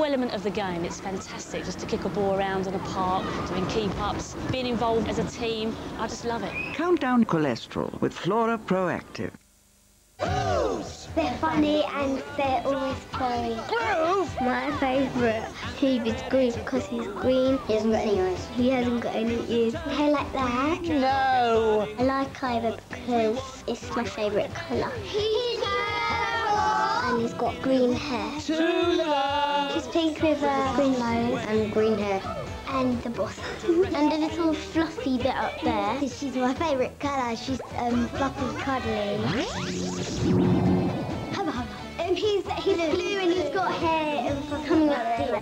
whole element of the game. It's fantastic just to kick a ball around in a park, doing keep-ups, being involved as a team. I just love it. Count down cholesterol with Flora Proactive. They're funny and they're always furry. My favourite hoob is Groove because he's green. He hasn't got any eyes. He hasn't got any ears. Hair like that. No! I like Ivor because it's my favourite colour. He's purple! And he's got green hair. Tula! He's pink with a green nose and green hair. And the boss. And a little fluffy bit up there. She's my favourite colour. She's fluffy, cuddly. He's blue and he's got hair coming up here.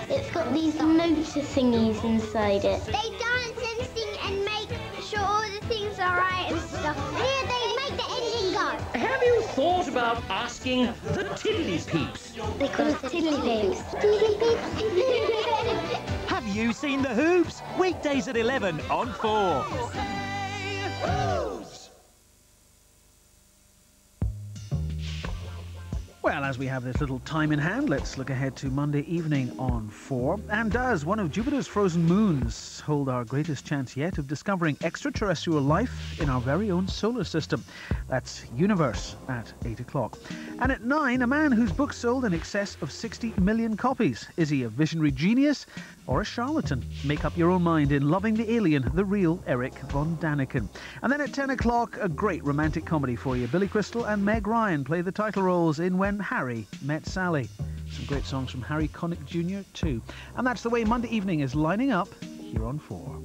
It's got these motor thingies inside it. They dance and sing and make sure all the things are right and stuff. Here they make the engine go. Have you thought about asking the Tiddly Peeps? They call us Tiddly Peeps. Tiddly Peeps. Have you seen the Hoops? Weekdays at 11 on 4. Well, as we have this little time in hand, let's look ahead to Monday evening on 4. And does one of Jupiter's frozen moons hold our greatest chance yet of discovering extraterrestrial life in our very own solar system? That's Universe at 8 o'clock. And at 9, a man whose book sold in excess of 60 million copies. Is he a visionary genius or a charlatan? Make up your own mind in Loving the Alien, the real Eric von Daniken. And then at 10 o'clock, a great romantic comedy for you. Billy Crystal and Meg Ryan play the title roles in When Harry Met Sally. Some great songs from Harry Connick Jr. too. And that's the way Monday evening is lining up here on 4.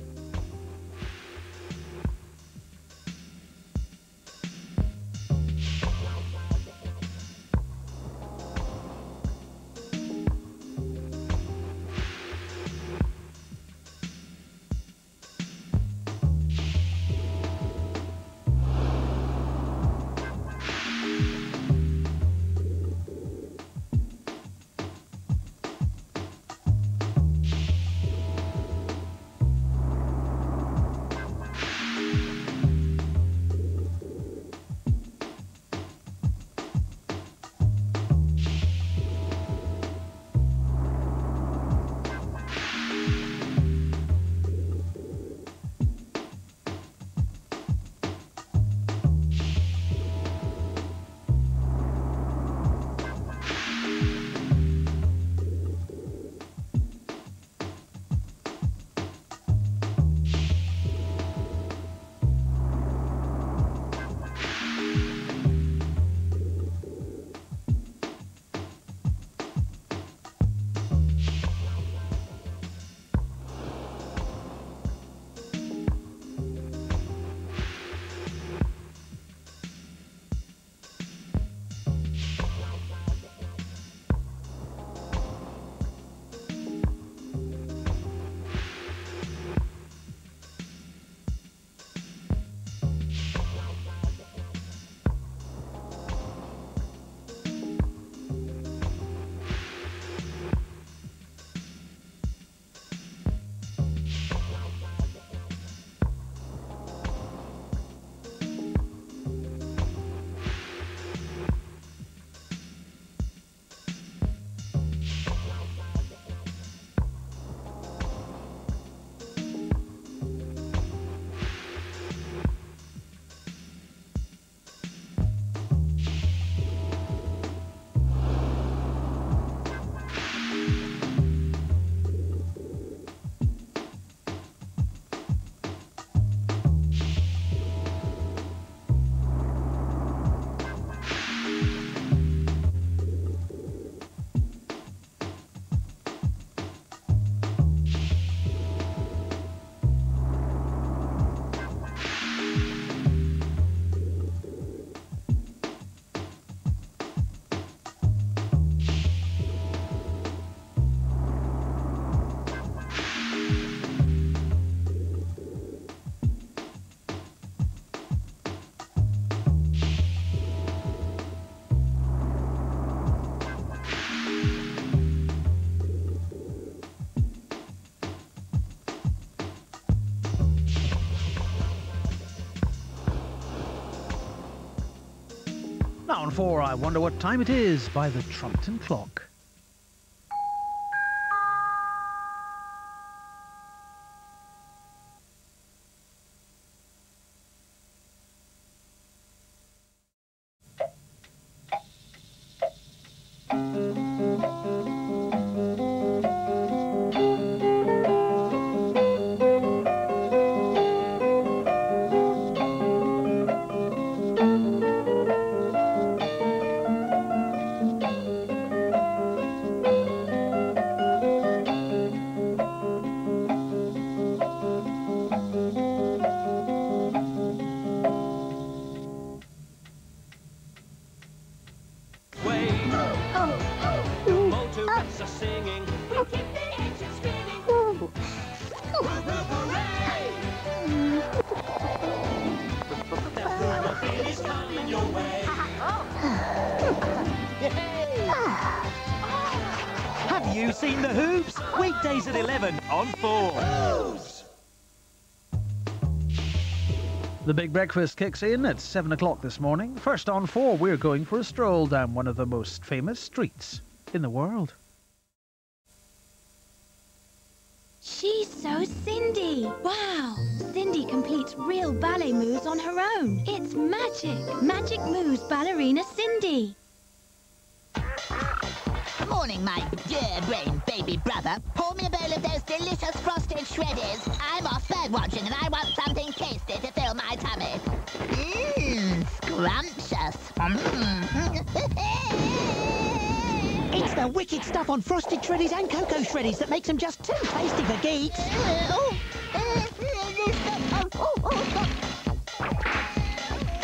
4, I Wonder What Time It Is by the Trumpton Clock. Have you seen the Hoops? Weekdays at 11 on 4. The Big Breakfast kicks in at 7 o'clock this morning. First on 4, we're going for a stroll down one of the most famous streets in the world. She's so Cindy. Wow. Cindy completes real ballet moves on her own. It's magic. Magic moves ballerina Cindy. Morning, my dear-brained baby brother. Pour me a bowl of those delicious frosted shreddies. I'm off bird watching and I want something tasty to fill my tummy. Scrumptious. It's the wicked stuff on frosted shreddies and cocoa shreddies that makes them just too tasty for geeks.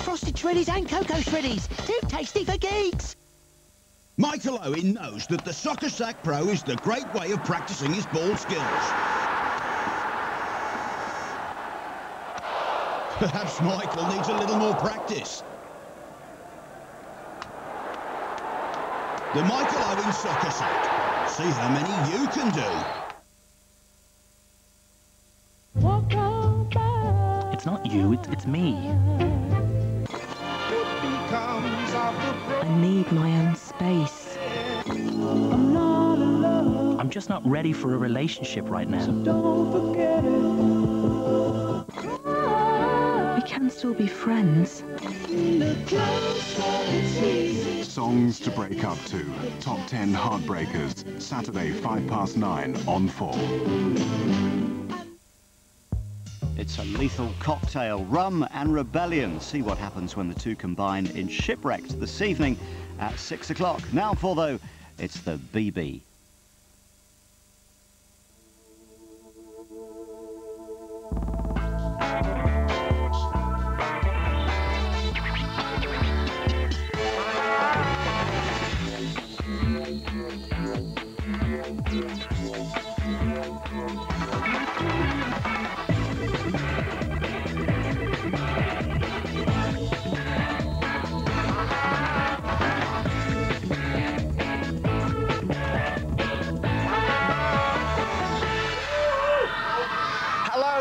Frosted shreddies and cocoa shreddies, too tasty for geeks. Michael Owen knows that the Soccer Sack Pro is the great way of practicing his ball skills. Perhaps Michael needs a little more practice. The Michael Owen Soccer Sack. See how many you can do. It's not you, it's me. I need my own space. I'm just not ready for a relationship right now. We can still be friends. Songs to break up to. Top 10 Heartbreakers. Saturday, 9:05 on 4. It's a lethal cocktail, Rum and Rebellion. See what happens when the two combine in Shipwrecked this evening at 6 o'clock. Now for, though, it's the BB.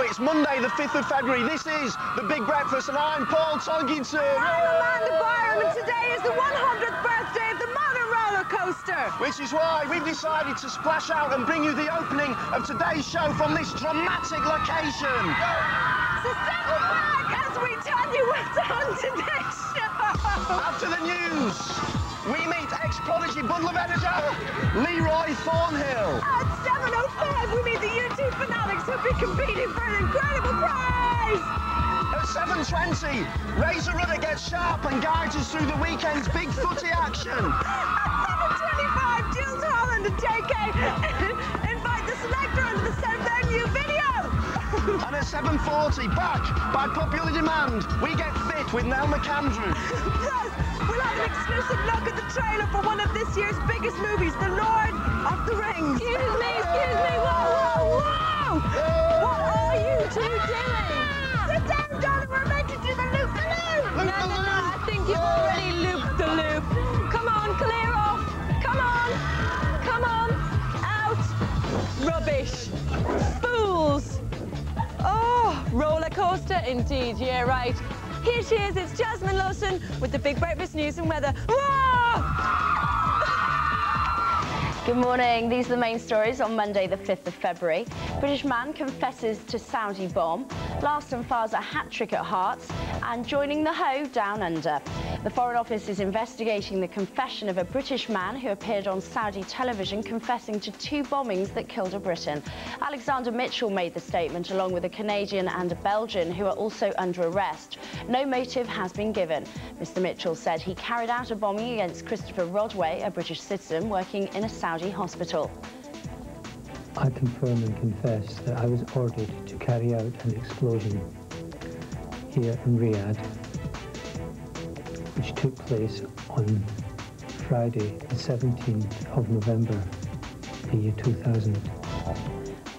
It's Monday, the 5th of February. This is The Big Breakfast, and I'm Paul Tonkinson. I'm Amanda Byram, and today is the 100th birthday of the modern roller coaster. Which is why we've decided to splash out and bring you the opening of today's show from this dramatic location. So settle back as we tell you what's on today's show. After the news, we meet ex-Prodigy bundle of energy, Leroy Thornhill. At 7:05, we meet the U2 fanatics who'll be competing for an incredible prize. At 7:20, Razor Rudder gets sharp and guides us through the weekend's big footy action. At 7:25, Jules Holland and JK invite the selector under the South Venue video. And at 7:40, back by popular demand, we get fit with Nell McAndrew. Plus, we'll have an exclusive look at the trailer for one of this year's biggest movies, The Lord of the Rings. Excuse me, whoa! What are you two doing? Sit down, Donna, we're meant to do the loop-the-loop. No, I think you've already looped the loop. Come on, clear off. Come on, out. Rubbish. Fools. Oh, roller coaster indeed, yeah, right. Here she is, it's Jasmine Lawson with the Big Breakfast News and Weather. Whoa! Good morning. These are the main stories on Monday, the 5th of February. British man confesses to Saudi bomb. Larsson fires a hat-trick at Hearts. And joining the Ho down under. The Foreign Office is investigating the confession of a British man who appeared on Saudi television confessing to 2 bombings that killed a Briton. Alexander Mitchell made the statement along with a Canadian and a Belgian who are also under arrest. No motive has been given. Mr. Mitchell said he carried out a bombing against Christopher Rodway, a British citizen working in a Saudi hospital. I confirm and confess that I was ordered to carry out an explosion here in Riyadh, which took place on Friday, the 17th of November, the year 2000.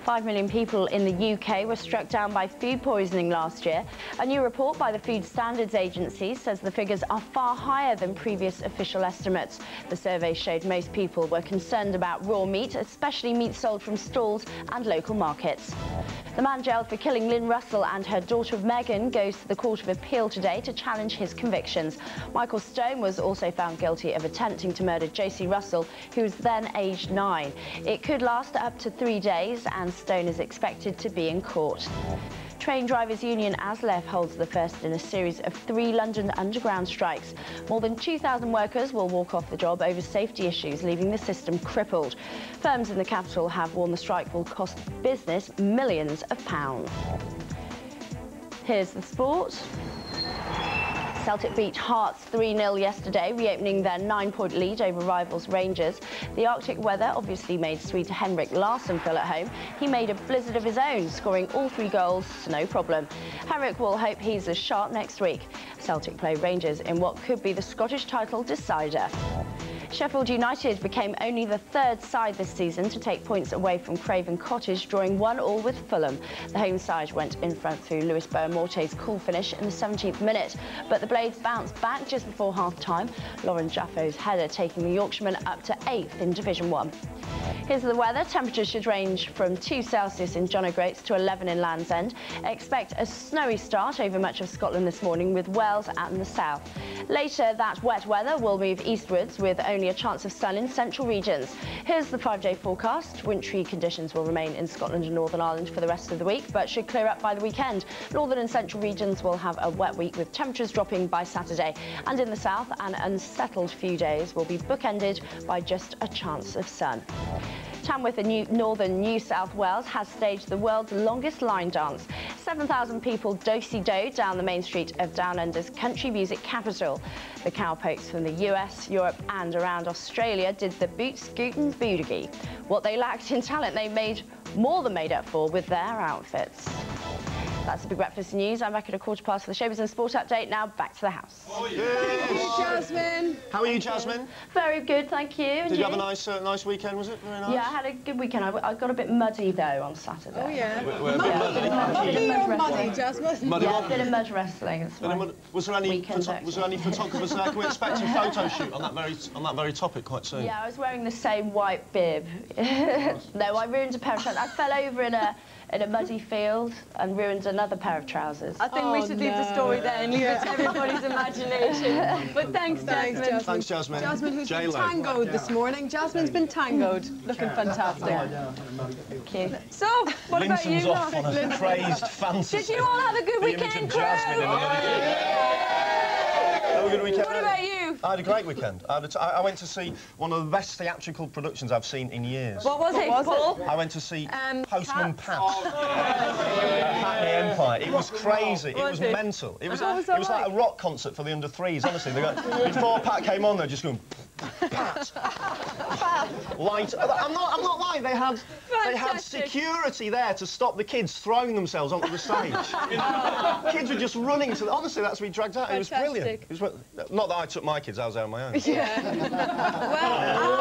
5 million people in the UK were struck down by food poisoning last year. A new report by the Food Standards Agency says the figures are far higher than previous official estimates. The survey showed most people were concerned about raw meat, especially meat sold from stalls and local markets. The man jailed for killing Lynn Russell and her daughter Megan goes to the Court of Appeal today to challenge his convictions. Michael Stone was also found guilty of attempting to murder Josie Russell, who was then aged 9. It could last up to 3 days, and Stone is expected to be in court. Train Drivers Union ASLEF holds the first in a series of 3 London Underground strikes. More than 2,000 workers will walk off the job over safety issues, leaving the system crippled. Firms in the capital have warned the strike will cost business millions of pounds. Here's the sport. Celtic beat Hearts 3-0 yesterday, reopening their 9-point lead over rivals Rangers. The Arctic weather obviously made Swede Henrik Larsson feel at home. He made a blizzard of his own, scoring all 3 goals, no problem. Henrik will hope he's as sharp next week. Celtic play Rangers in what could be the Scottish title decider. Sheffield United became only the 3rd side this season to take points away from Craven Cottage, drawing 1-1 with Fulham. The home side went in front through Luis Boa-Morte's cool finish in the 17th minute, but the Blades bounced back just before half-time. Lauren Jaffo's header taking the Yorkshiremen up to 8th in Division 1. Here's the weather. Temperatures should range from 2 Celsius in John O'Groats to 11 in Land's End. Expect a snowy start over much of Scotland this morning, with Wales and the south. Later, that wet weather will move eastwards with only a chance of sun in central regions. Here's the 5-day forecast. Wintry conditions will remain in Scotland and Northern Ireland for the rest of the week, but should clear up by the weekend. Northern and central regions will have a wet week with temperatures dropping by Saturday. And in the south, an unsettled few days will be bookended by just a chance of sun. Tamworth in northern New South Wales has staged the world's longest line dance. 7,000 people do-si-do down the main street of Down Under's country music capital. The cowpokes from the US, Europe and around Australia did the boot scoot and boogie. What they lacked in talent, they made more than made up for with their outfits. That's the Big Breakfast News. I'm back at 15:15 for the Showbiz and Sport update. Now back to the house. Oh, yes. Jasmine. How are you, Jasmine? Very good, thank you. And Did you have a nice weekend, was it? Very nice? Yeah, I had a good weekend. I got a bit muddy, though, on Saturday. Oh, yeah. Muddy or muddy, Jasmine? Yeah, a bit of mud wrestling. Was there any photographers there? Can we expect a photo shoot on that very topic quite soon? Yeah, I was wearing the same white bib. No, I ruined a pair of trousers. I fell over in a muddy field and ruined another pair of trousers. I think we should leave the story there and leave it to everybody's imagination. But thanks, Jasmine. Thanks, Jasmine. Jasmine, who's been tangoed this morning. Jasmine's been tangoed. Looking fantastic. Thank you. So, what about you? Linton's off on a crazed fantasy. Did you all have a good weekend, crew? What about you? I had a great weekend. I went to see one of the best theatrical productions I've seen in years. What was it, Paul? I went to see Postman Pat at Hackney Empire. It was crazy. It was mental. It was like a rock concert for the under-3s, honestly. Before Pat came on, they were just going... Pat. Light. I'm not lying. They had security there to stop the kids throwing themselves onto the stage. Kids were just running to. Honestly, that's been dragged out. Fantastic. It was brilliant. It was, not that I took my kids. I was there on my own. Yeah. Well,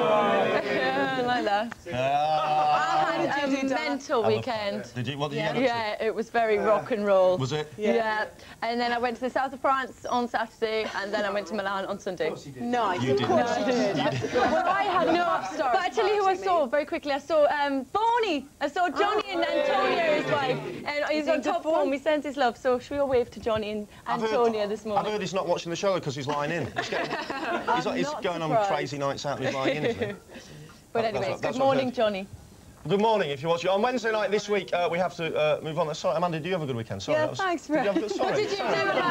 I like that. I had a duty mental weekend. Did you? What did you get up to? Yeah, it was very rock and roll. Was it? Yeah. And then I went to the south of France on Saturday, and then I went to Milan on Sunday. Nice. You Of did. course you did. Well, I had no upstart. But I tell you who I saw very quickly. I saw Bonnie. I saw Johnny and Antonia, his wife, and he's on top form. He sends his love. So should we all wave to Johnny and Antonia this morning? I've heard he's not watching the show because he's lying in. He's going on crazy nights out and he's lying in, isn't he? But anyway, good morning, Johnny. Good morning, if you're watching. On Wednesday night this week, we have to move on. Sorry, Amanda, do you have a good weekend? Sorry, Yeah, thanks, Fred. What did you do, Amanda?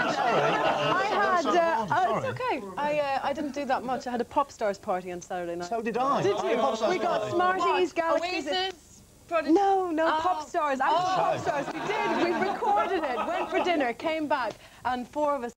It's okay. I didn't do that much. I had a Pop Stars party on Saturday night. So did I. Did you? We got Smarties, Galaxies. Oasis? No, Pop Stars. Pop Stars. We did. We recorded it, went for dinner, came back, and 4 of us